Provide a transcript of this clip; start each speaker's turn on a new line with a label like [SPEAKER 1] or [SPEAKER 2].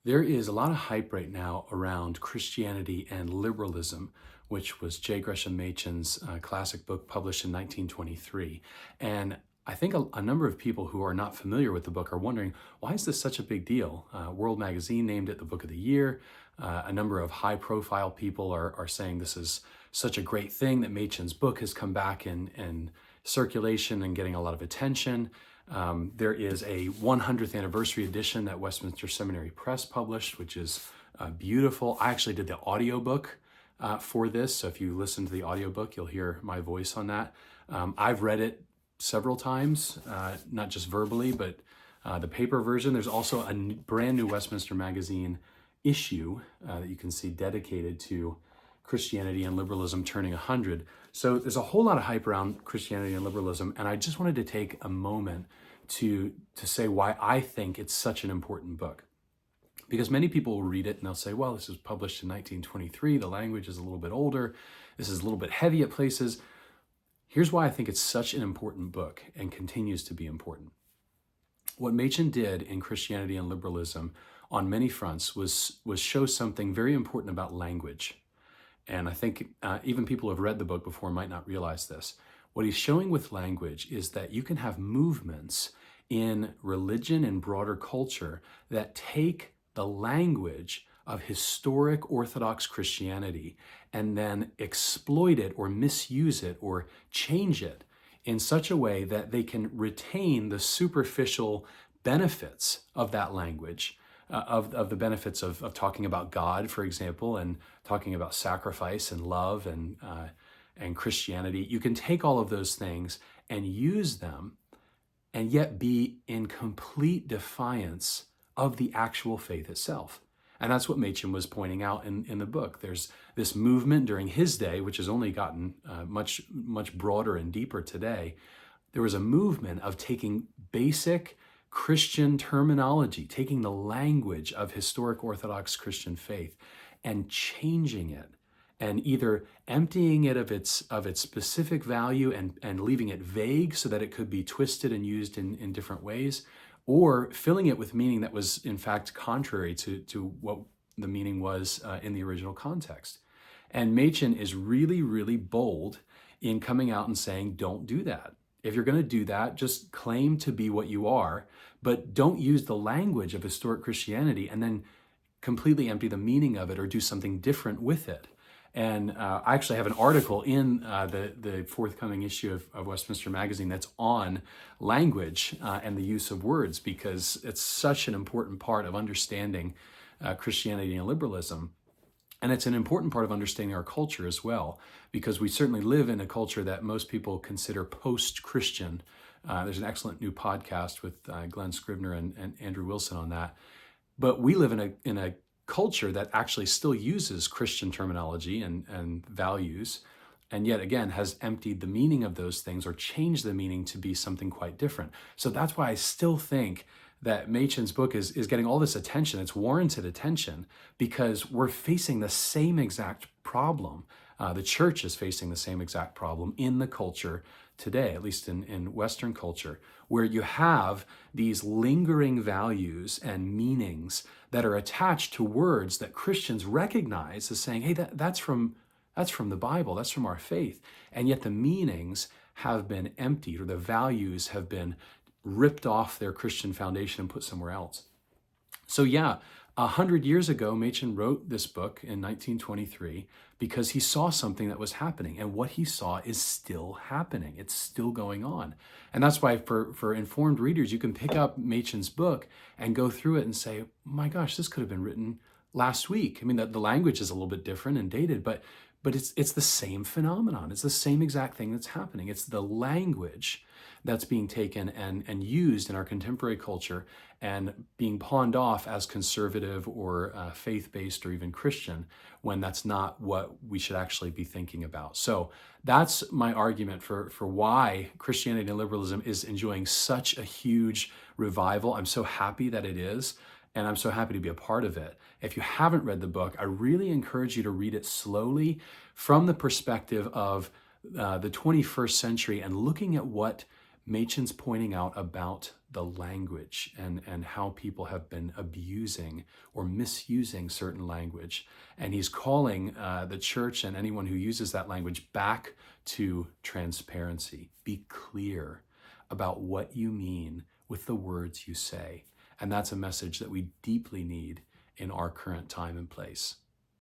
[SPEAKER 1] There is a lot of hype right now around Christianity and liberalism, which was J. Gresham Machen's classic book published in 1923. And I think a number of people who are not familiar with the book are wondering, why is this such a big deal? World Magazine named it the Book of the Year. A number of high-profile people are saying this is such a great thing that Machen's book has come back in circulation and getting a lot of attention. There is a 100th anniversary edition that Westminster Seminary Press published, which is beautiful. I actually did the audiobook for this, so if you listen to the audiobook, you'll hear my voice on that. I've read it several times, not just verbally, but the paper version. There's also a brand new Westminster Magazine issue that you can see dedicated to Christianity and liberalism turning 100. So there's a whole lot of hype around Christianity and liberalism, and I just wanted to take a moment to say why I think it's such an important book. Because many people will read it and they'll say, well, this was published in 1923, the language is a little bit older, this is a little bit heavy at places. Here's why I think it's such an important book and continues to be important. What Machen did in Christianity and liberalism on many fronts was show something very important about language. And I think even people who have read the book before might not realize this. What he's showing with language is that you can have movements in religion and broader culture that take the language of historic Orthodox Christianity and then exploit it or misuse it or change it in such a way that they can retain the superficial benefits of that language, of the benefits of talking about God, for example, and talking about sacrifice and love and Christianity. You can take all of those things and use them and yet be in complete defiance of the actual faith itself. And that's what Machen was pointing out in the book. There's this movement during his day, which has only gotten much broader and deeper today. There was a movement of taking basic Christian terminology, taking the language of historic Orthodox Christian faith and changing it, and either emptying it of its specific value and leaving it vague so that it could be twisted and used in different ways, or filling it with meaning that was in fact contrary to what the meaning was in the original context. And Machen is really, really bold in coming out and saying, don't do that. If you're going to do that, just claim to be what you are, but don't use the language of historic Christianity and then completely empty the meaning of it or do something different with it. And I actually have an article in the forthcoming issue of Westminster Magazine that's on language and the use of words, because it's such an important part of understanding Christianity and liberalism. And it's an important part of understanding our culture as well, because we certainly live in a culture that most people consider post-Christian. There's an excellent new podcast with Glenn Scribner and Andrew Wilson on that. But we live in a culture that actually still uses Christian terminology and values, and yet again has emptied the meaning of those things or changed the meaning to be something quite different. So that's why I still think that Machen's book is getting all this attention. It's warranted attention because we're facing the same exact problem. The church is facing the same exact problem in the culture today, at least in Western culture, where you have these lingering values and meanings that are attached to words that Christians recognize as saying, hey, that's from the Bible, that's from our faith. And yet the meanings have been emptied, or the values have been ripped off their Christian foundation and put somewhere else. So yeah, 100 years ago, Machen wrote this book in 1923 because he saw something that was happening, and what he saw is still happening. It's still going on. And that's why for informed readers, you can pick up Machen's book and go through it and say, my gosh, this could have been written last week. I mean, the language is a little bit different and dated, but it's the same phenomenon. It's the same exact thing that's happening. It's the language that's being taken and used in our contemporary culture and being pawned off as conservative or faith-based or even Christian, when that's not what we should actually be thinking about. So that's my argument for why Christianity and liberalism is enjoying such a huge revival. I'm so happy that it is, and I'm so happy to be a part of it. If you haven't read the book, I really encourage you to read it slowly from the perspective of the 21st century and looking at what Machen's pointing out about the language and how people have been abusing or misusing certain language. And he's calling the church and anyone who uses that language back to transparency. Be clear about what you mean with the words you say. And that's a message that we deeply need in our current time and place.